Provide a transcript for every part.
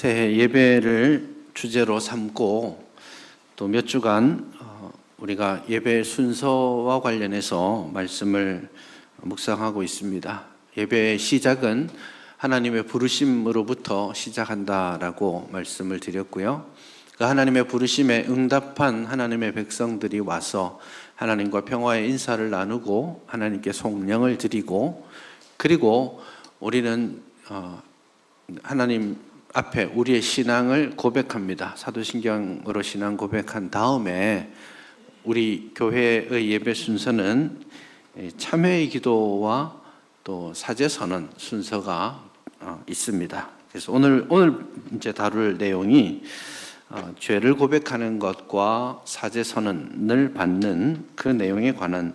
새해 예배를 주제로 삼고 또 몇 주간 우리가 예배 순서와 관련해서 말씀을 묵상하고 있습니다. 예배의 시작은 하나님의 부르심으로부터 시작한다라고 말씀을 드렸고요. 그 하나님의 부르심에 응답한 하나님의 백성들이 와서 하나님과 평화의 인사를 나누고 하나님께 속령을 드리고, 그리고 우리는 하나님 앞에 우리의 신앙을 고백합니다. 사도신경으로 신앙 고백한 다음에 우리 교회의 예배 순서는 참회의 기도와 또 사제선언 순서가 있습니다. 그래서 오늘 이제 다룰 내용이 죄를 고백하는 것과 사제선언을 받는 그 내용에 관한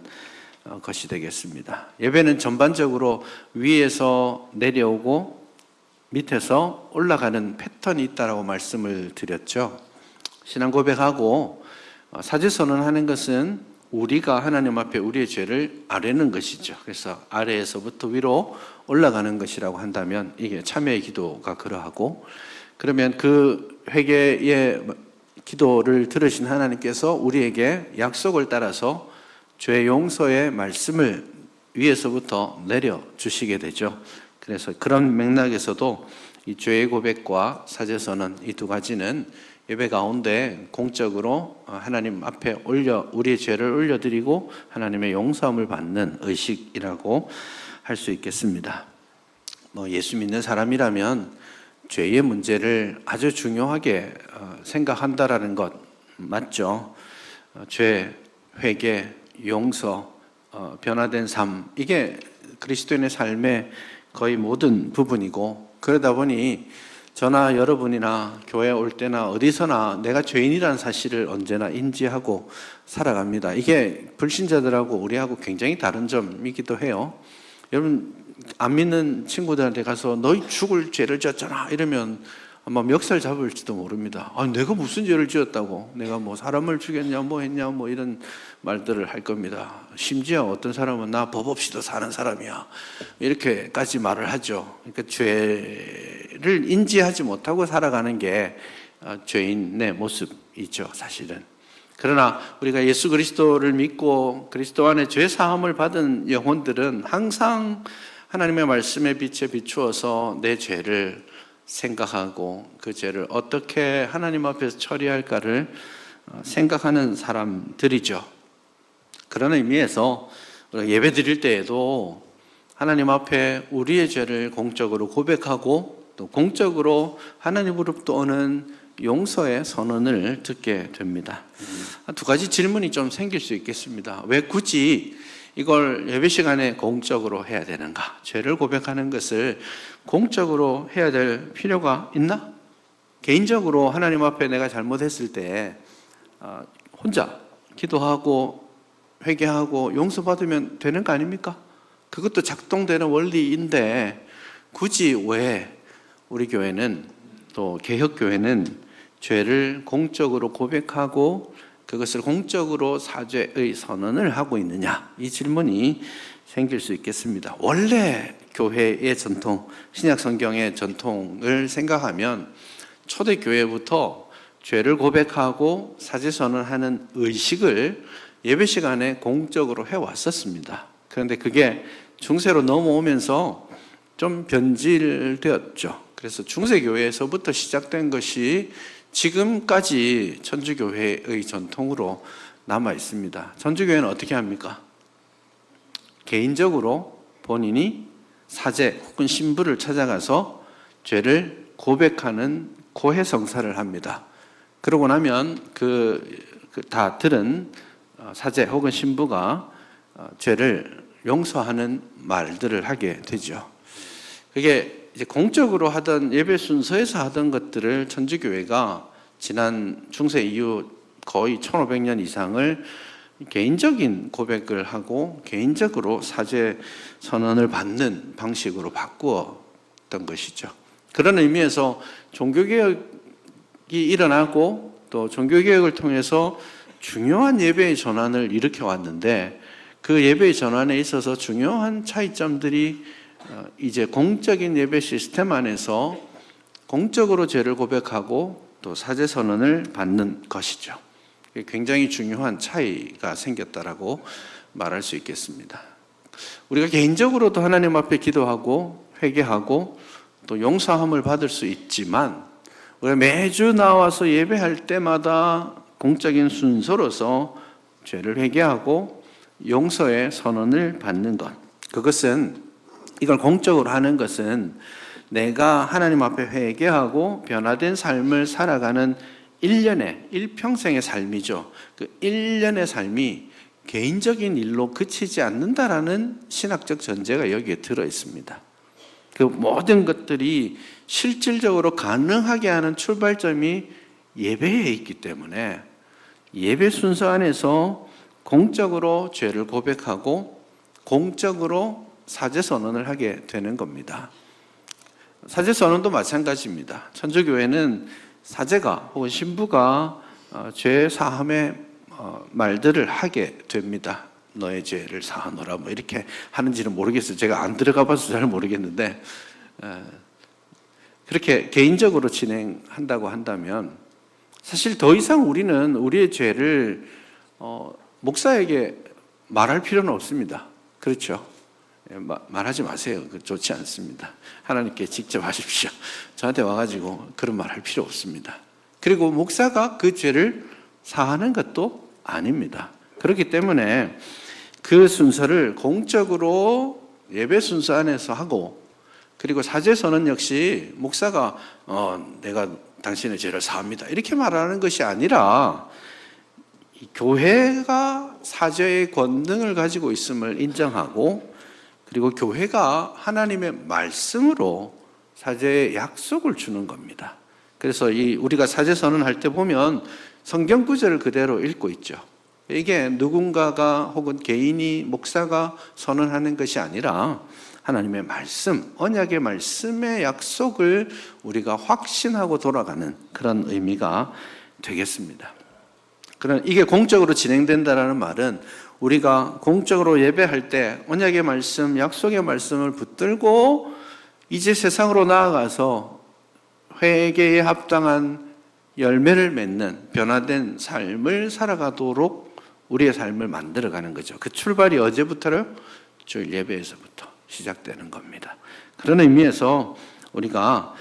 것이 되겠습니다. 예배는 전반적으로 위에서 내려오고 밑에서 올라가는 패턴이 있다라고 말씀을 드렸죠. 신앙 고백하고 사제선언하는 것은 우리가 하나님 앞에 우리의 죄를 아뢰는 것이죠. 그래서 아래에서부터 위로 올라가는 것이라고 한다면 이게 참회의 기도가 그러하고, 그러면 그 회개의 기도를 들으신 하나님께서 우리에게 약속을 따라서 죄 용서의 말씀을 위에서부터 내려주시게 되죠. 그래서 그런 맥락에서도 이 죄의 고백과 사제선언 이 두 가지는 예배 가운데 공적으로 하나님 앞에 우리의 죄를 올려드리고 하나님의 용서함을 받는 의식이라고 할 수 있겠습니다. 예수 믿는 사람이라면 죄의 문제를 아주 중요하게 생각한다라는 것 맞죠? 죄, 회개, 용서, 변화된 삶, 이게 그리스도인의 삶의 거의 모든 부분이고, 그러다 보니 저나 여러분이나 교회 올 때나 어디서나 내가 죄인이라는 사실을 언제나 인지하고 살아갑니다. 이게 불신자들하고 우리하고 굉장히 다른 점이기도 해요. 여러분, 안 믿는 친구들한테 가서 너희 죽을 죄를 지었잖아 이러면 아마 멱살 잡을지도 모릅니다. 내가 무슨 죄를 지었다고, 내가 사람을 죽였냐 했냐 이런 말들을 할 겁니다. 심지어 어떤 사람은 나 법 없이도 사는 사람이야 이렇게까지 말을 하죠. 그러니까 죄를 인지하지 못하고 살아가는 게 죄인의 모습이죠, 사실은. 그러나 우리가 예수 그리스도를 믿고 그리스도 안에 죄 사함을 받은 영혼들은 항상 하나님의 말씀에 빛에 비추어서 내 죄를 생각하고 그 죄를 어떻게 하나님 앞에서 처리할까를 생각하는 사람들이죠. 그런 의미에서 우리가 예배 드릴 때에도 하나님 앞에 우리의 죄를 공적으로 고백하고 또 공적으로 하나님으로부터 오는 용서의 선언을 듣게 됩니다. 두 가지 질문이 좀 생길 수 있겠습니다. 왜 굳이 이걸 예배 시간에 공적으로 해야 되는가? 죄를 고백하는 것을 공적으로 해야 될 필요가 있나? 개인적으로 하나님 앞에 내가 잘못했을 때 혼자 기도하고 회개하고 용서받으면 되는 거 아닙니까? 그것도 작동되는 원리인데 굳이 왜 우리 교회는 또 개혁교회는 죄를 공적으로 고백하고 그것을 공적으로 사죄의 선언을 하고 있느냐, 이 질문이 생길 수 있겠습니다. 원래 교회의 전통, 신약 성경의 전통을 생각하면 초대교회부터 죄를 고백하고 사죄 선언하는 의식을 예배 시간에 공적으로 해왔었습니다. 그런데 그게 중세로 넘어오면서 좀 변질되었죠. 그래서 중세교회에서부터 시작된 것이 지금까지 천주교회의 전통으로 남아 있습니다. 천주교회는 어떻게 합니까? 개인적으로 본인이 사제 혹은 신부를 찾아가서 죄를 고백하는 고해성사를 합니다. 그러고 나면 다 들은 사제 혹은 신부가 죄를 용서하는 말들을 하게 되죠. 그게 이제 공적으로 하던 예배 순서에서 하던 것들을 천주교회가 지난 중세 이후 거의 1500년 이상을 개인적인 고백을 하고 개인적으로 사죄 선언을 받는 방식으로 바꾸었던 것이죠. 그런 의미에서 종교개혁이 일어나고 또 종교개혁을 통해서 중요한 예배의 전환을 일으켜 왔는데, 그 예배의 전환에 있어서 중요한 차이점들이 이제 공적인 예배 시스템 안에서 공적으로 죄를 고백하고 또 사죄 선언을 받는 것이죠. 굉장히 중요한 차이가 생겼다라고 말할 수 있겠습니다. 우리가 개인적으로도 하나님 앞에 기도하고 회개하고 또 용서함을 받을 수 있지만 우리가 매주 나와서 예배할 때마다 공적인 순서로서 죄를 회개하고 용서의 선언을 받는 것, 그것은 이걸 공적으로 하는 것은 내가 하나님 앞에 회개하고 변화된 삶을 살아가는 일평생의 삶이죠. 그 일련의 삶이 개인적인 일로 그치지 않는다라는 신학적 전제가 여기에 들어 있습니다. 그 모든 것들이 실질적으로 가능하게 하는 출발점이 예배에 있기 때문에 예배 순서 안에서 공적으로 죄를 고백하고 공적으로 사죄 선언을 하게 되는 겁니다. 사죄 선언도 마찬가지입니다. 천주교회는 사제가 혹은 신부가 죄 사함의 말들을 하게 됩니다. 너의 죄를 사하노라 뭐 이렇게 하는지는 모르겠어요. 제가 안 들어가 봐서 잘 모르겠는데 그렇게 개인적으로 진행한다고 한다면 사실 더 이상 우리는 우리의 죄를 목사에게 말할 필요는 없습니다. 그렇죠? 말하지 마세요. 좋지 않습니다. 하나님께 직접 하십시오. 저한테 와가지고 그런 말 할 필요 없습니다. 그리고 목사가 그 죄를 사하는 것도 아닙니다. 그렇기 때문에 그 순서를 공적으로 예배 순서 안에서 하고 그리고 사죄 선언 역시 목사가 내가 당신의 죄를 사합니다 이렇게 말하는 것이 아니라 교회가 사죄의 권능을 가지고 있음을 인정하고 그리고 교회가 하나님의 말씀으로 사죄의 약속을 주는 겁니다. 그래서 우리가 사죄 선언할 때 보면 성경 구절을 그대로 읽고 있죠. 이게 누군가가 혹은 개인이 목사가 선언하는 것이 아니라 하나님의 말씀, 언약의 말씀의 약속을 우리가 확신하고 돌아가는 그런 의미가 되겠습니다. 그러나 이게 공적으로 진행된다라는 말은 우리가 공적으로 예배할 때 언약의 말씀, 약속의 말씀을 붙들고 이제 세상으로 나아가서 회개에 합당한 열매를 맺는 변화된 삶을 살아가도록 우리의 삶을 만들어가는 거죠. 그 출발이 어제부터요? 주일 예배에서부터 시작되는 겁니다. 그런 의미에서 우리가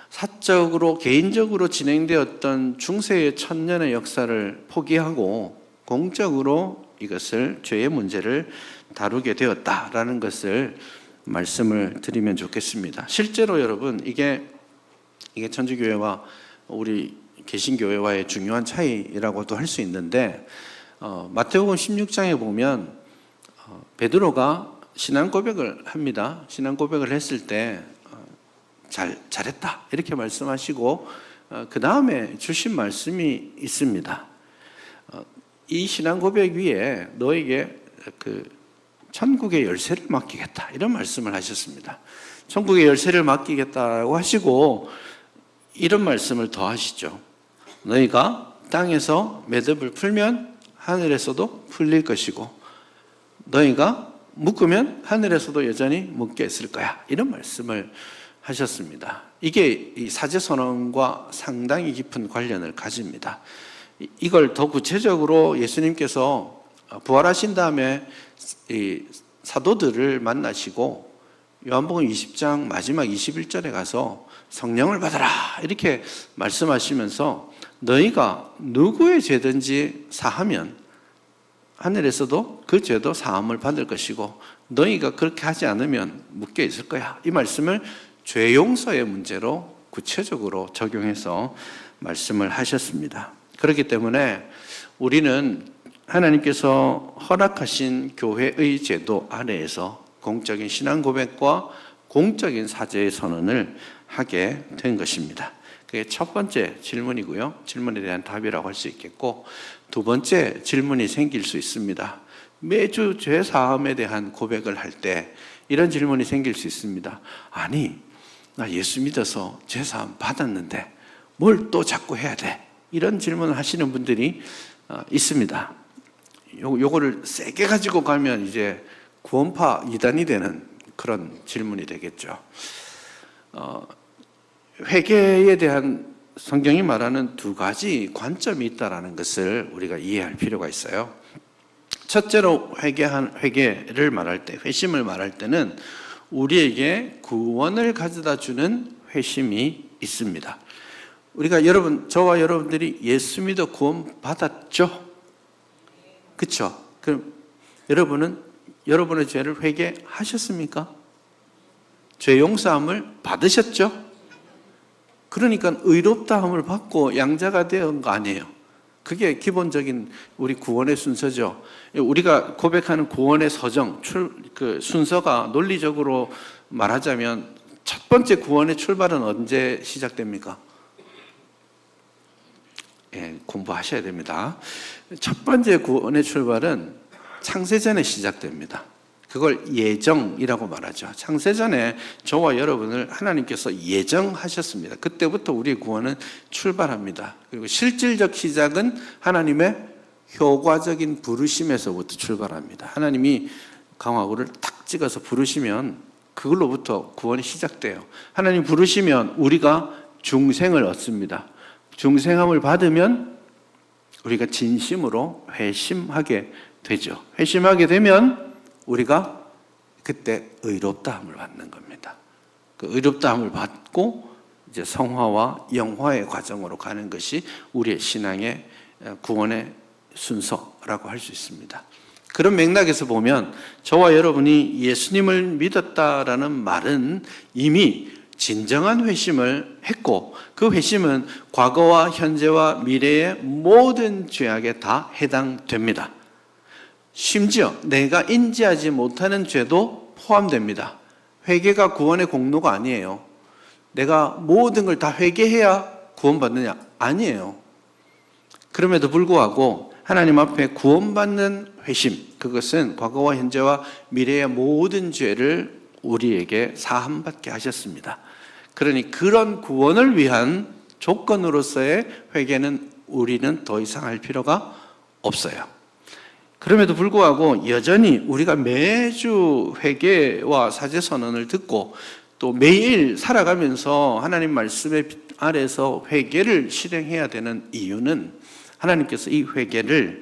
사적으로 개인적으로 진행되었던 중세의 천년의 역사를 포기하고 공적으로 이것을 죄의 문제를 다루게 되었다라는 것을 말씀을 드리면 좋겠습니다. 실제로 여러분 이게 천주교회와 우리 개신교회와의 중요한 차이라고도 할 수 있는데 마태복음 16장에 보면 베드로가 신앙 고백을 합니다. 신앙 고백을 했을 때 잘했다 이렇게 말씀하시고 그 다음에 주신 말씀이 있습니다. 이 신앙 고백 위에 너에게 그 천국의 열쇠를 맡기겠다 이런 말씀을 하셨습니다. 천국의 열쇠를 맡기겠다고 하시고 이런 말씀을 더 하시죠. 너희가 땅에서 매듭을 풀면 하늘에서도 풀릴 것이고 너희가 묶으면 하늘에서도 여전히 묶여 있을 거야 이런 말씀을 하셨습니다. 이게 이 사죄 선언과 상당히 깊은 관련을 가집니다. 이걸 더 구체적으로 예수님께서 부활하신 다음에 이 사도들을 만나시고 요한복음 20장 마지막 21절에 가서 성령을 받아라 이렇게 말씀하시면서 너희가 누구의 죄든지 사하면 하늘에서도 그 죄도 사함을 받을 것이고 너희가 그렇게 하지 않으면 묶여 있을 거야. 이 말씀을 죄 용서의 문제로 구체적으로 적용해서 말씀을 하셨습니다. 그렇기 때문에 우리는 하나님께서 허락하신 교회의 제도 아래에서 공적인 신앙 고백과 공적인 사죄의 선언을 하게 된 것입니다. 그게 첫 번째 질문이고요. 질문에 대한 답이라고 할 수 있겠고 두 번째 질문이 생길 수 있습니다. 매주 죄 사함에 대한 고백을 할 때 이런 질문이 생길 수 있습니다. 아니, 나 예수 믿어서 죄 사함 받았는데 뭘 또 자꾸 해야 돼? 이런 질문을 하시는 분들이 있습니다. 요거를 세게 가지고 가면 이제 구원파 이단이 되는 그런 질문이 되겠죠. 회개에 대한 성경이 말하는 두 가지 관점이 있다는 것을 우리가 이해할 필요가 있어요. 첫째로 회개를 말할 때, 회심을 말할 때는 우리에게 구원을 가져다 주는 회심이 있습니다. 저와 여러분들이 예수 믿어 구원 받았죠? 그렇죠? 그럼 여러분은 여러분의 죄를 회개하셨습니까? 죄 용서함을 받으셨죠? 그러니까 의롭다함을 받고 양자가 된 거 아니에요. 그게 기본적인 우리 구원의 순서죠. 우리가 고백하는 구원의 순서가 논리적으로 말하자면 첫 번째 구원의 출발은 언제 시작됩니까? 공부하셔야 됩니다. 첫 번째 구원의 출발은 창세전에 시작됩니다. 그걸 예정이라고 말하죠. 창세전에 저와 여러분을 하나님께서 예정하셨습니다. 그때부터 우리의 구원은 출발합니다. 그리고 실질적 시작은 하나님의 효과적인 부르심에서부터 출발합니다. 하나님이 강화구를 탁 찍어서 부르시면 그걸로부터 구원이 시작돼요. 하나님 부르시면 우리가 중생을 얻습니다. 중생함을 받으면 우리가 진심으로 회심하게 되죠. 회심하게 되면 우리가 그때 의롭다함을 받는 겁니다. 그 의롭다함을 받고 이제 성화와 영화의 과정으로 가는 것이 우리의 신앙의 구원의 순서라고 할 수 있습니다. 그런 맥락에서 보면 저와 여러분이 예수님을 믿었다라는 말은 이미 진정한 회심을 했고 그 회심은 과거와 현재와 미래의 모든 죄악에 다 해당됩니다. 심지어 내가 인지하지 못하는 죄도 포함됩니다. 회개가 구원의 공로가 아니에요. 내가 모든 걸 다 회개해야 구원받느냐? 아니에요. 그럼에도 불구하고 하나님 앞에 구원받는 회심, 그것은 과거와 현재와 미래의 모든 죄를 우리에게 사함받게 하셨습니다. 그러니 그런 구원을 위한 조건으로서의 회개는 우리는 더 이상 할 필요가 없어요. 그럼에도 불구하고 여전히 우리가 매주 회개와 사제선언을 듣고 또 매일 살아가면서 하나님 말씀의 빛 아래서 회개를 실행해야 되는 이유는 하나님께서 이 회개를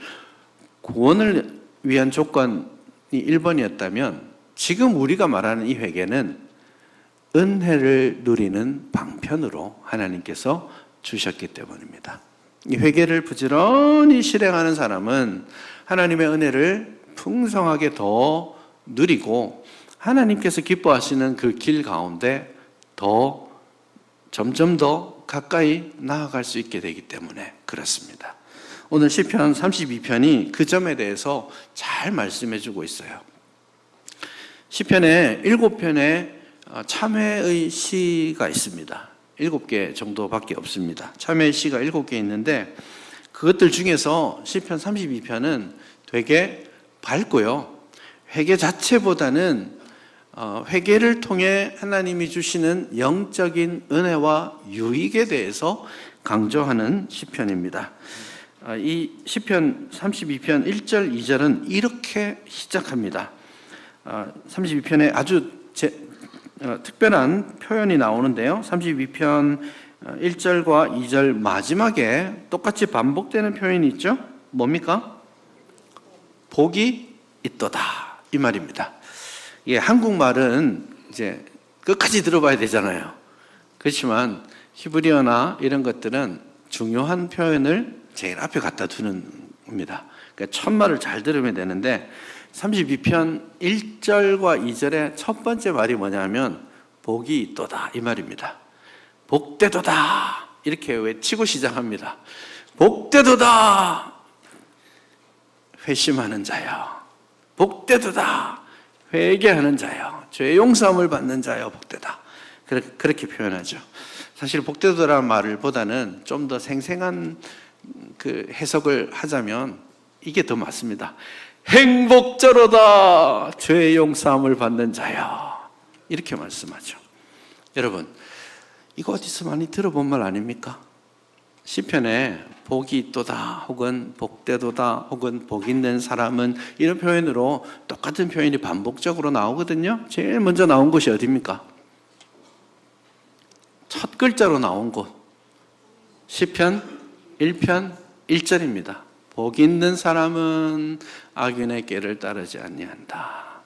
구원을 위한 조건이 1번이었다면 지금 우리가 말하는 이 회개는 은혜를 누리는 방편으로 하나님께서 주셨기 때문입니다. 이 회개를 부지런히 실행하는 사람은 하나님의 은혜를 풍성하게 더 누리고 하나님께서 기뻐하시는 그 길 가운데 점점 더 가까이 나아갈 수 있게 되기 때문에 그렇습니다. 오늘 시편 32편이 그 점에 대해서 잘 말씀해 주고 있어요. 시편에 7편의 참회의 시가 있습니다. 7개 정도밖에 없습니다. 참회의 시가 7개 있는데 그것들 중에서 시편 32편은 되게 밝고요. 회개 자체보다는 회개를 통해 하나님이 주시는 영적인 은혜와 유익에 대해서 강조하는 시편입니다. 이 시편 32편 1절 2절은 이렇게 시작합니다. 32편에 아주 특별한 표현이 나오는데요. 32편 1절과 2절 마지막에 똑같이 반복되는 표현이 있죠. 뭡니까? 복이 있도다 이 말입니다. 예, 한국말은 이제 끝까지 들어봐야 되잖아요. 그렇지만 히브리어나 이런 것들은 중요한 표현을 제일 앞에 갖다 두는 겁니다. 그러니까 첫 말을 잘 들으면 되는데 32편 1절과 2절의 첫 번째 말이 뭐냐면 복이 있도다 이 말입니다. 복되도다 이렇게 외치고 시작합니다. 복되도다 회심하는 자여, 복되도다 회개하는 자여, 죄 용서함을 받는 자여 복되다. 그렇게 표현하죠. 사실 복되도라는 말을 보다는 좀 더 생생한 그 해석을 하자면 이게 더 맞습니다. 행복자로다 죄 용서함을 받는 자여 이렇게 말씀하죠. 여러분 이거 어디서 많이 들어본 말 아닙니까? 시편에 복이 있도다 혹은 복되도다 혹은 복 있는 사람은 이런 표현으로 똑같은 표현이 반복적으로 나오거든요. 제일 먼저 나온 것이 어디입니까? 첫 글자로 나온 곳 시편 1편 1절입니다. 복 있는 사람은 악인의 꾀를 따르지 아니한다.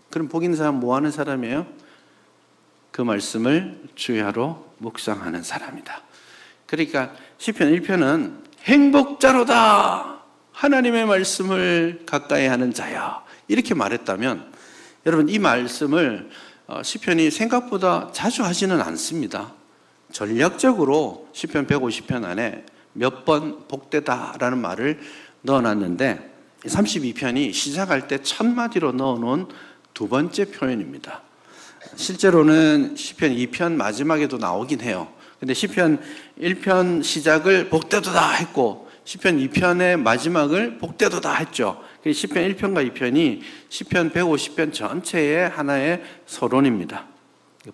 그럼 복 있는 사람은 뭐 하는 사람이에요? 그 말씀을 주야로 묵상하는 사람이다. 그러니까 시편 1편은 행복자로다, 하나님의 말씀을 가까이 하는 자야, 이렇게 말했다면 여러분, 이 말씀을 시편이 생각보다 자주 하지는 않습니다. 전략적으로 시편 150편 안에 몇 번 복되다라는 말을 넣어놨는데 32편이 시작할 때 첫 마디로 넣어놓은 두 번째 표현입니다. 실제로는 시편 2편 마지막에도 나오긴 해요. 근데 시편 1편 시작을 복되도다 했고 시편 2편의 마지막을 복되도다 했죠. 시편 1편과 2편이 시편 150편 전체의 하나의 서론입니다.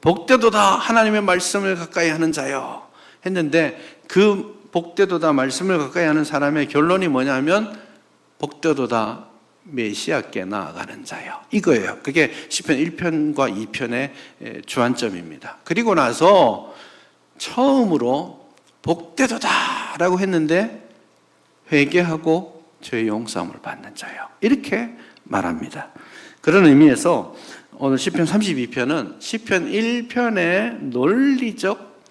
복되도다, 하나님의 말씀을 가까이 하는 자요 했는데, 그 복되도다 말씀을 가까이 하는 사람의 결론이 뭐냐면 복되도다 메시아께 나아가는 자요, 이거예요. 그게 시편 1편과 2편의 주안점입니다. 그리고 나서 처음으로 복되도다 라고 했는데 회개하고 죄의 용서함을 받는 자요, 이렇게 말합니다. 그런 의미에서 오늘 시편 32편은 시편 1편의 논리적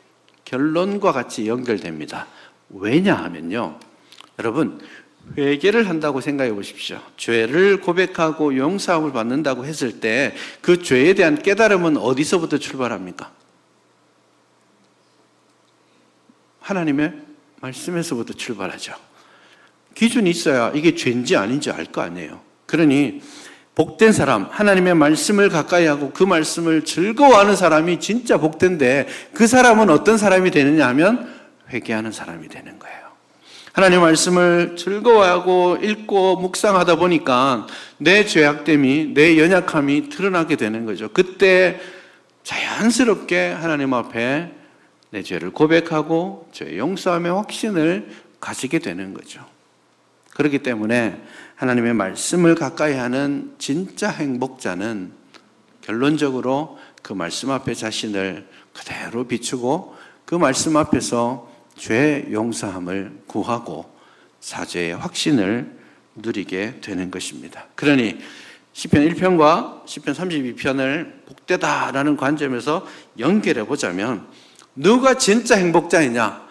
결론과 같이 연결됩니다. 왜냐하면요, 여러분, 회개를 한다고 생각해 보십시오. 죄를 고백하고 용서함을 받는다고 했을 때 그 죄에 대한 깨달음은 어디서부터 출발합니까? 하나님의 말씀에서부터 출발하죠. 기준이 있어야 이게 죄인지 아닌지 알 거 아니에요. 그러니 복된 사람, 하나님의 말씀을 가까이 하고 그 말씀을 즐거워하는 사람이 진짜 복된데, 그 사람은 어떤 사람이 되느냐 하면 회개하는 사람이 되는 거예요. 하나님의 말씀을 즐거워하고 읽고 묵상하다 보니까 내 죄악됨이, 내 연약함이 드러나게 되는 거죠. 그때 자연스럽게 하나님 앞에 내 죄를 고백하고 죄 용서함의 확신을 가지게 되는 거죠. 그렇기 때문에 하나님의 말씀을 가까이 하는 진짜 행복자는 결론적으로 그 말씀 앞에 자신을 그대로 비추고 그 말씀 앞에서 죄 용서함을 구하고 사죄의 확신을 누리게 되는 것입니다. 그러니 시편 1편과 시편 32편을 복되다라는 관점에서 연결해 보자면, 누가 진짜 행복자이냐?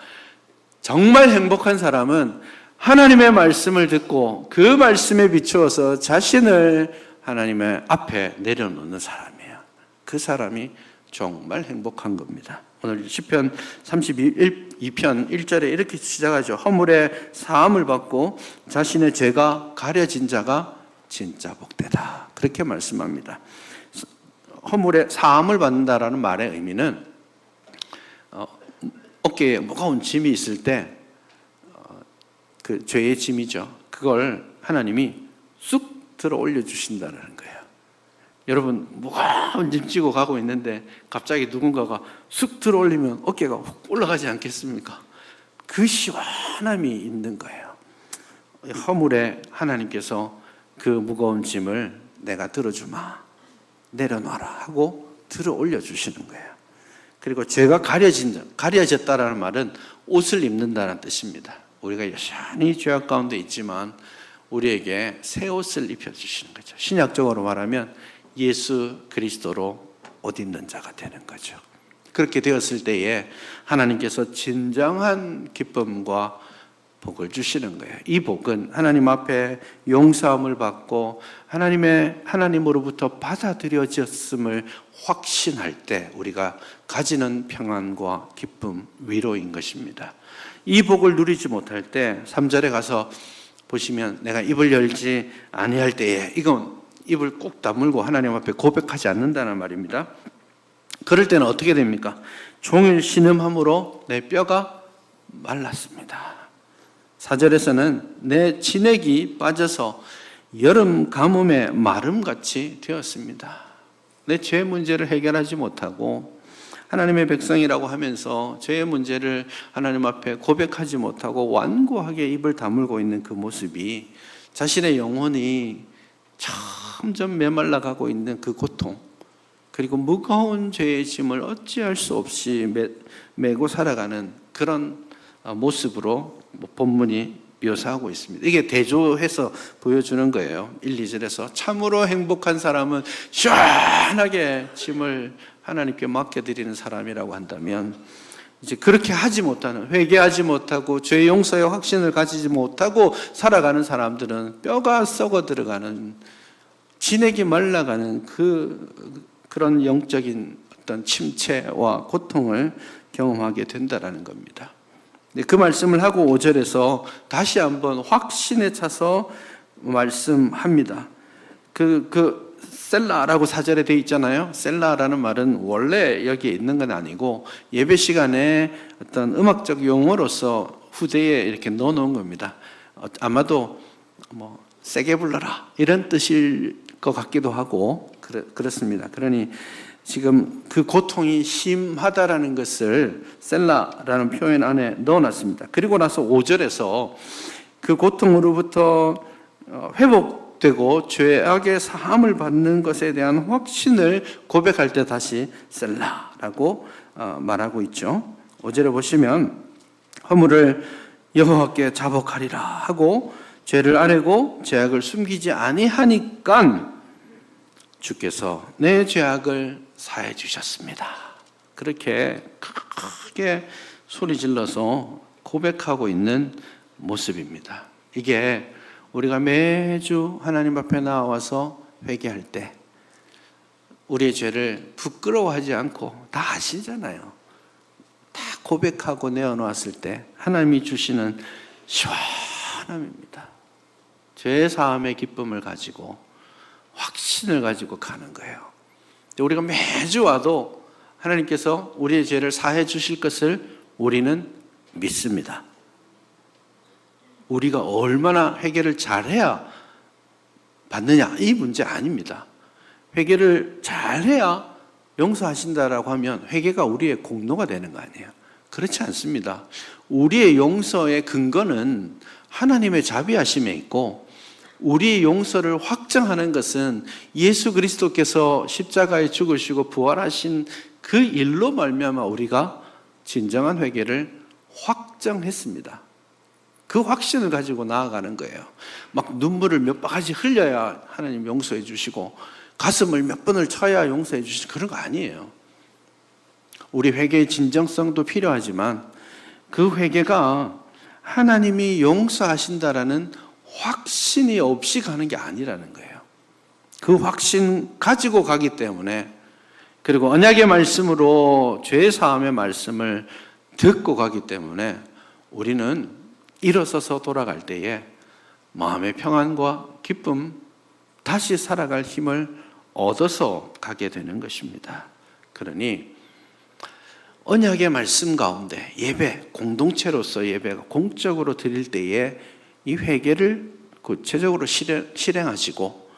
정말 행복한 사람은 하나님의 말씀을 듣고 그 말씀에 비추어서 자신을 하나님의 앞에 내려놓는 사람이에요. 그 사람이 정말 행복한 겁니다. 오늘 시편 32편 1절에 이렇게 시작하죠. 허물의 사함을 받고 자신의 죄가 가려진 자가 진짜 복되다, 그렇게 말씀합니다. 허물의 사함을 받는다라는 말의 의미는 어깨에 무거운 짐이 있을 때 그 죄의 짐이죠. 그걸 하나님이 쑥 들어 올려주신다는 거예요. 여러분, 무거운 짐 지고 가고 있는데 갑자기 누군가가 쑥 들어 올리면 어깨가 훅 올라가지 않겠습니까? 그 시원함이 있는 거예요. 허물에 하나님께서 그 무거운 짐을 내가 들어주마, 내려놔라 하고 들어 올려주시는 거예요. 그리고 죄가 가려졌다라는 말은 옷을 입는다는 뜻입니다. 우리가 여전히 죄악 가운데 있지만 우리에게 새 옷을 입혀주시는 거죠. 신약적으로 말하면 예수 그리스도로 옷 입는 자가 되는 거죠. 그렇게 되었을 때에 하나님께서 진정한 기쁨과 복을 주시는 거예요. 이 복은 하나님 앞에 용서함을 받고 하나님으로부터 받아들여졌음을 확신할 때 우리가 가지는 평안과 기쁨, 위로인 것입니다. 이 복을 누리지 못할 때 3절에 가서 보시면 내가 입을 열지 아니할 때에, 이건 입을 꼭 다물고 하나님 앞에 고백하지 않는다는 말입니다. 그럴 때는 어떻게 됩니까? 종일 신음함으로 내 뼈가 말랐습니다. 4절에서는 내 진액이 빠져서 여름 가뭄의 마름같이 되었습니다. 내 죄 문제를 해결하지 못하고 하나님의 백성이라고 하면서 죄의 문제를 하나님 앞에 고백하지 못하고 완고하게 입을 다물고 있는 그 모습이 자신의 영혼이 점점 메말라가고 있는 그 고통, 그리고 무거운 죄의 짐을 어찌할 수 없이 메고 살아가는 그런 모습으로 본문이 묘사하고 있습니다. 이게 대조해서 보여주는 거예요. 1, 2절에서 참으로 행복한 사람은 시원하게 짐을 하나님께 맡겨드리는 사람이라고 한다면, 이제 그렇게 하지 못하는, 회개하지 못하고 죄 용서의 확신을 가지지 못하고 살아가는 사람들은 뼈가 썩어 들어가는, 진액이 말라가는 그런 영적인 어떤 침체와 고통을 경험하게 된다라는 겁니다. 그 말씀을 하고 5절에서 다시 한번 확신에 차서 말씀합니다. 셀라라고 4절에 되어 있잖아요. 셀라라는 말은 원래 여기에 있는 건 아니고 예배 시간에 어떤 음악적 용어로서 후대에 이렇게 넣어놓은 겁니다. 아마도 세게 불러라 이런 뜻일 것 같기도 하고 그렇습니다. 그러니 지금 그 고통이 심하다라는 것을 셀라라는 표현 안에 넣어놨습니다. 그리고 나서 5절에서 그 고통으로부터 회복되고 죄악의 사함을 받는 것에 대한 확신을 고백할 때 다시 셀라라고 말하고 있죠. 5절에 보시면 허물을 여호와께 자복하리라 하고 죄를 아뢰고 죄악을 숨기지 아니하니까 주께서 내 죄악을 사해 주셨습니다. 그렇게 크게 소리 질러서 고백하고 있는 모습입니다. 이게 우리가 매주 하나님 앞에 나와서 회개할 때 우리의 죄를 부끄러워하지 않고 다 아시잖아요. 다 고백하고 내어놓았을 때 하나님이 주시는 시원함입니다. 죄 사함의 기쁨을 가지고 확신을 가지고 가는 거예요. 우리가 매주 와도 하나님께서 우리의 죄를 사해 주실 것을 우리는 믿습니다. 우리가 얼마나 회개를 잘해야 받느냐 이 문제 아닙니다. 회개를 잘해야 용서하신다라고 하면 회개가 우리의 공로가 되는 거 아니에요. 그렇지 않습니다. 우리의 용서의 근거는 하나님의 자비하심에 있고 우리의 용서를 확정하는 것은 예수 그리스도께서 십자가에 죽으시고 부활하신 그 일로 말미암아 우리가 진정한 회개를 확정했습니다. 그 확신을 가지고 나아가는 거예요. 막 눈물을 몇 바가지 흘려야 하나님 용서해 주시고 가슴을 몇 번을 쳐야 용서해 주시고 그런 거 아니에요. 우리 회개의 진정성도 필요하지만 그 회개가 하나님이 용서하신다라는 확신이 없이 가는 게 아니라는 거예요. 그 확신 가지고 가기 때문에, 그리고 언약의 말씀으로 죄 사함의 말씀을 듣고 가기 때문에 우리는 일어서서 돌아갈 때에 마음의 평안과 기쁨, 다시 살아갈 힘을 얻어서 가게 되는 것입니다. 그러니 언약의 말씀 가운데 예배, 공동체로서 예배가 공적으로 드릴 때에 이 회개를 구체적으로 실행하시고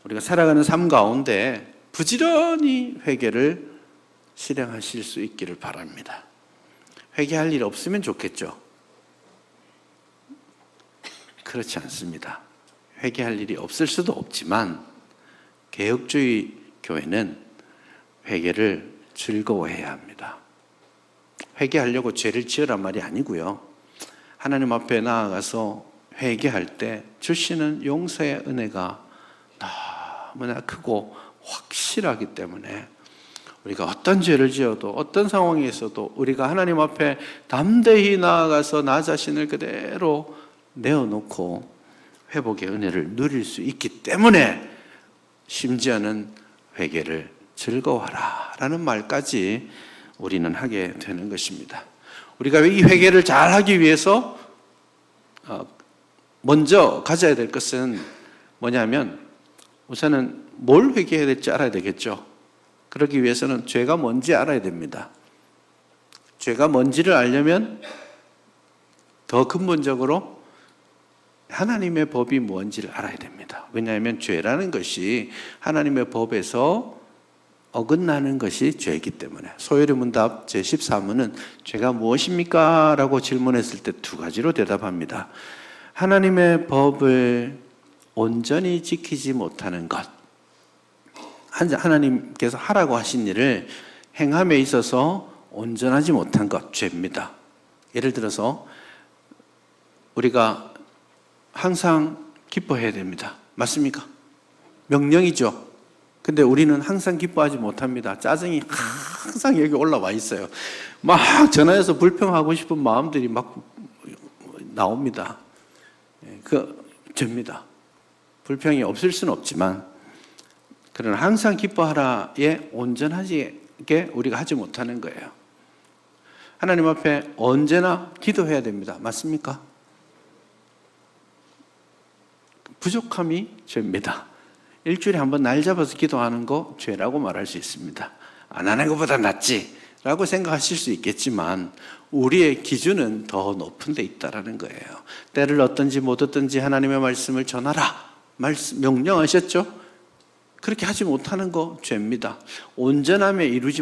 우리가 살아가는 삶 가운데 부지런히 회개를 실행하실 수 있기를 바랍니다. 회개할 일 없으면 좋겠죠. 그렇지 않습니다. 회개할 일이 없을 수도 없지만 개혁주의 교회는 회개를 즐거워해야 합니다. 회개하려고 죄를 지으란 말이 아니고요. 하나님 앞에 나아가서 회개할 때 주시는 용서의 은혜가 너무나 크고 확실하기 때문에 우리가 어떤 죄를 지어도 어떤 상황에서도 우리가 하나님 앞에 담대히 나아가서 나 자신을 그대로 내어놓고 회복의 은혜를 누릴 수 있기 때문에 심지어는 회개를 즐거워하라 라는 말까지 우리는 하게 되는 것입니다. 우리가 이 회개를 잘 하기 위해서 먼저 가져야 될 것은 뭐냐면 우선은 뭘 회개해야 될지 알아야 되겠죠. 그러기 위해서는 죄가 뭔지 알아야 됩니다. 죄가 뭔지를 알려면 더 근본적으로 하나님의 법이 뭔지를 알아야 됩니다. 왜냐하면 죄라는 것이 하나님의 법에서 어긋나는 것이 죄이기 때문에. 소요리 문답 제13문은 죄가 무엇입니까? 라고 질문했을 때 두 가지로 대답합니다. 하나님의 법을 온전히 지키지 못하는 것, 하나님께서 하라고 하신 일을 행함에 있어서 온전하지 못한 것, 죄입니다. 예를 들어서 우리가 항상 기뻐해야 됩니다. 맞습니까? 명령이죠. 근데 우리는 항상 기뻐하지 못합니다. 짜증이 항상 여기 올라와 있어요. 막 전화해서 불평하고 싶은 마음들이 막 나옵니다. 그 죄입니다. 불평이 없을 수는 없지만, 그러나 항상 기뻐하라에 온전하게 우리가 하지 못하는 거예요. 하나님 앞에 언제나 기도해야 됩니다. 맞습니까? 부족함이 죄입니다. 일주일에 한 번 날 잡아서 기도하는 거 죄라고 말할 수 있습니다. 안 하는 것보다 낫지 라고 생각하실 수 있겠지만, 우리의 기준은 더 높은 데 있다라는 거예요. 때를 얻든지 못 얻든지 하나님의 말씀을 전하라 명령하셨죠? 그렇게 하지 못하는 거 죄입니다. 온전함에 이르지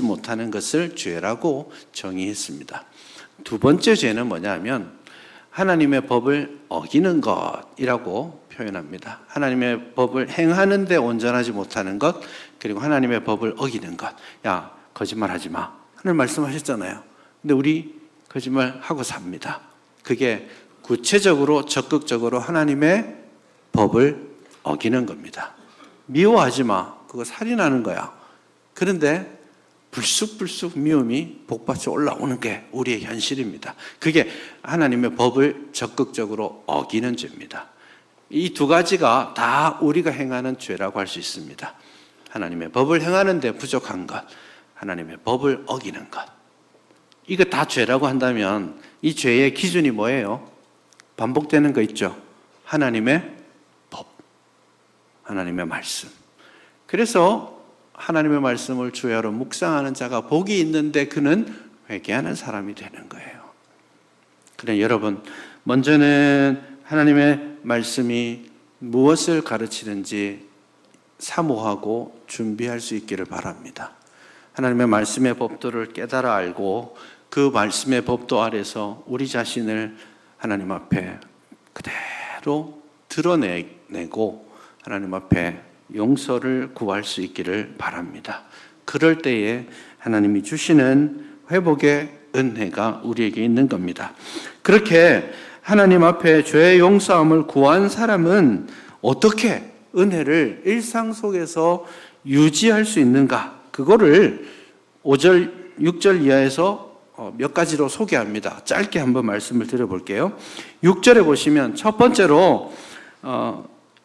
못하는 것을 죄라고 정의했습니다. 두 번째 죄는 뭐냐면 하나님의 법을 어기는 것이라고 표현합니다. 하나님의 법을 행하는 데 온전하지 못하는 것, 그리고 하나님의 법을 어기는 것. 야, 거짓말하지 마. 하나님 말씀하셨잖아요. 근데 우리 거짓말하고 삽니다. 그게 구체적으로 적극적으로 하나님의 법을 어기는 겁니다. 미워하지 마. 그거 살인하는 거야. 그런데 불쑥불쑥 미움이 복받쳐 올라오는 게 우리의 현실입니다. 그게 하나님의 법을 적극적으로 어기는 죄입니다. 이 두 가지가 다 우리가 행하는 죄라고 할 수 있습니다. 하나님의 법을 행하는 데 부족한 것, 하나님의 법을 어기는 것. 이거 다 죄라고 한다면 이 죄의 기준이 뭐예요? 반복되는 거 있죠? 하나님의 법, 하나님의 말씀. 그래서 하나님의 말씀을 주야로 묵상하는 자가 복이 있는데 그는 회개하는 사람이 되는 거예요. 그래, 여러분, 먼저는 하나님의 말씀이 무엇을 가르치는지 사모하고 준비할 수 있기를 바랍니다. 하나님의 말씀의 법도를 깨달아 알고 그 말씀의 법도 아래서 우리 자신을 하나님 앞에 그대로 드러내고 하나님 앞에 용서를 구할 수 있기를 바랍니다. 그럴 때에 하나님이 주시는 회복의 은혜가 우리에게 있는 겁니다. 그렇게 하나님 앞에 죄의 용서함을 구한 사람은 어떻게 은혜를 일상 속에서 유지할 수 있는가? 그거를 5절, 6절 이하에서 몇 가지로 소개합니다. 짧게 한번 말씀을 드려볼게요. 6절에 보시면 첫 번째로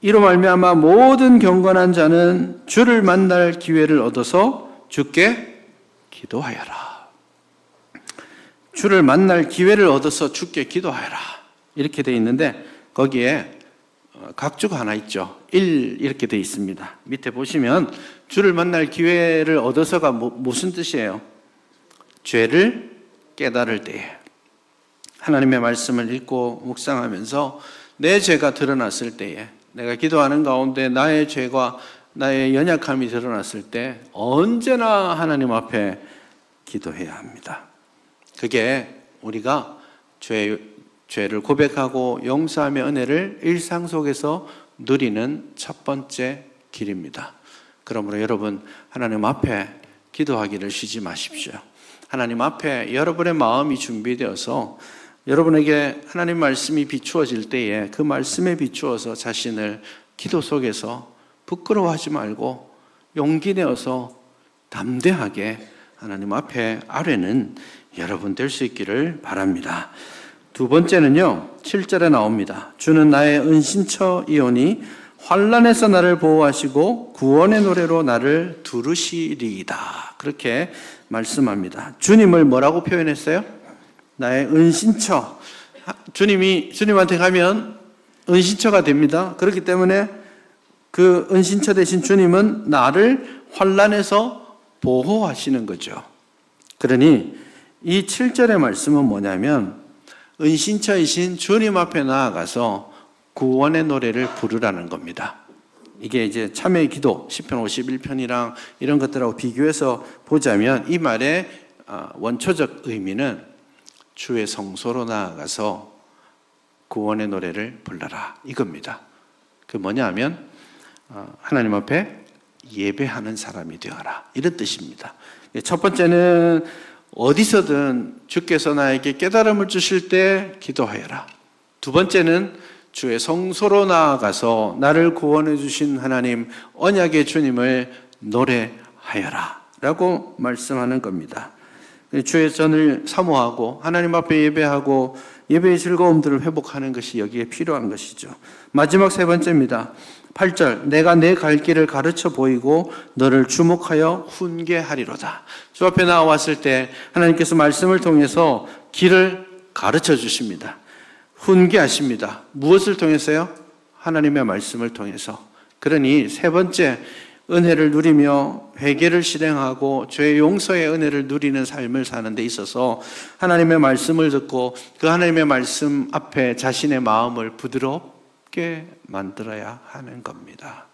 이로 말미암아 모든 경건한 자는 주를 만날 기회를 얻어서 주께 기도하여라. 주를 만날 기회를 얻어서 주께 기도하여라. 이렇게 되어 있는데 거기에 각주가 하나 있죠. 1 이렇게 되어 있습니다. 밑에 보시면 주를 만날 기회를 얻어서가 무슨 뜻이에요? 죄를 깨달을 때에 하나님의 말씀을 읽고 묵상하면서 내 죄가 드러났을 때에 내가 기도하는 가운데 나의 죄가 나의 연약함이 드러났을 때 언제나 하나님 앞에 기도해야 합니다. 그게 우리가 죄를 고백하고 용서함의 은혜를 일상 속에서 누리는 첫 번째 길입니다. 그러므로 여러분, 하나님 앞에 기도하기를 쉬지 마십시오. 하나님 앞에 여러분의 마음이 준비되어서 여러분에게 하나님 말씀이 비추어질 때에 그 말씀에 비추어서 자신을 기도 속에서 부끄러워하지 말고 용기 내어서 담대하게 하나님 앞에 아뢰는 여러분 될 수 있기를 바랍니다. 두 번째는요, 7절에 나옵니다. 주는 나의 은신처이오니 환난에서 나를 보호하시고 구원의 노래로 나를 두르시리이다. 그렇게 말씀합니다. 주님을 뭐라고 표현했어요? 나의 은신처. 주님한테 가면 은신처가 됩니다. 그렇기 때문에 그 은신처 되신 주님은 나를 환난에서 보호하시는 거죠. 그러니 이 7절의 말씀은 뭐냐면 은신처이신 주님 앞에 나아가서 구원의 노래를 부르라는 겁니다. 이게 이제 참회의 기도 10편 51편이랑 이런 것들하고 비교해서 보자면 이 말의 원초적 의미는 주의 성소로 나아가서 구원의 노래를 불러라 이겁니다. 그 뭐냐 하면 하나님 앞에 예배하는 사람이 되어라. 이런 뜻입니다. 첫 번째는 어디서든 주께서 나에게 깨달음을 주실 때 기도하여라. 두 번째는 주의 성소로 나아가서 나를 구원해 주신 하나님 언약의 주님을 노래하여라 라고 말씀하는 겁니다. 주의 전을 사모하고 하나님 앞에 예배하고 예배의 즐거움들을 회복하는 것이 여기에 필요한 것이죠. 마지막 세 번째입니다. 8절, 내가 내 갈 길을 가르쳐 보이고 너를 주목하여 훈계하리로다. 주 앞에 나왔을 때 하나님께서 말씀을 통해서 길을 가르쳐 주십니다. 훈계하십니다. 무엇을 통해서요? 하나님의 말씀을 통해서. 그러니 세 번째, 은혜를 누리며 회개를 실행하고 죄의 용서의 은혜를 누리는 삶을 사는 데 있어서 하나님의 말씀을 듣고 그 하나님의 말씀 앞에 자신의 마음을 부드럽게 만들어야 하는 겁니다.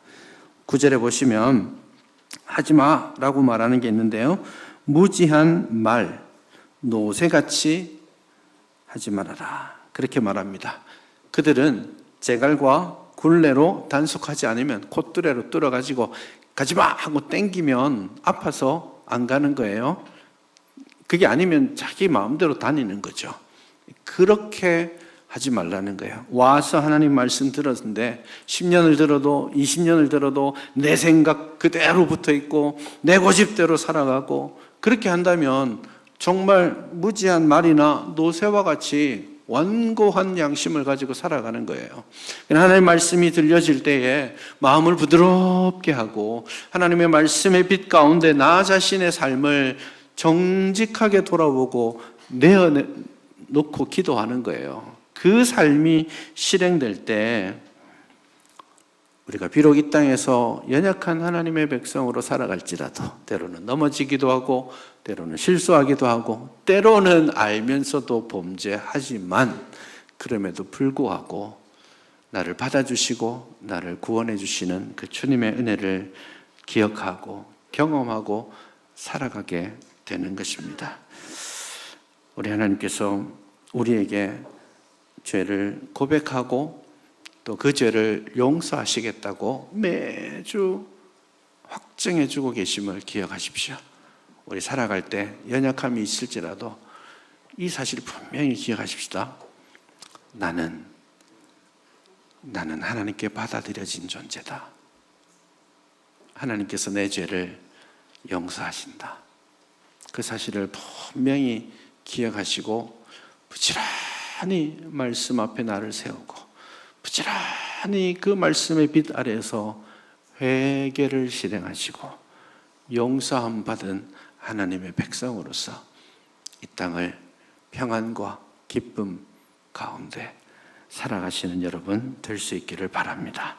9절에 보시면 하지마라고 말하는 게 있는데요. 무지한 말, 노새같이 하지 말아라. 그렇게 말합니다. 그들은 제갈과 굴레로 단속하지 않으면 콧뚜레로 뚫어가지고 가지마 하고 땡기면 아파서 안 가는 거예요. 그게 아니면 자기 마음대로 다니는 거죠. 그렇게 하지 말라는 거예요. 와서 하나님 말씀 들었는데 10년을 들어도 20년을 들어도 내 생각 그대로 붙어 있고 내 고집대로 살아가고 그렇게 한다면 정말 무지한 말이나 노새와 같이 완고한 양심을 가지고 살아가는 거예요. 하나님의 말씀이 들려질 때에 마음을 부드럽게 하고 하나님의 말씀의 빛 가운데 나 자신의 삶을 정직하게 돌아보고 내어놓고 기도하는 거예요. 그 삶이 실행될 때 우리가 비록 이 땅에서 연약한 하나님의 백성으로 살아갈지라도 때로는 넘어지기도 하고 때로는 실수하기도 하고 때로는 알면서도 범죄하지만 그럼에도 불구하고 나를 받아주시고 나를 구원해 주시는 그 주님의 은혜를 기억하고 경험하고 살아가게 되는 것입니다. 우리 하나님께서 우리에게 죄를 고백하고 또 그 죄를 용서하시겠다고 매주 확증해 주고 계심을 기억하십시오. 우리 살아갈 때 연약함이 있을지라도 이 사실을 분명히 기억하십시다. 나는 하나님께 받아들여진 존재다. 하나님께서 내 죄를 용서하신다. 그 사실을 분명히 기억하시고 부지런히 말씀 앞에 나를 세우고 부지런히 그 말씀의 빛 아래에서 회개를 실행하시고 용서함 받은 하나님의 백성으로서 이 땅을 평안과 기쁨 가운데 살아가시는 여러분 될 수 있기를 바랍니다.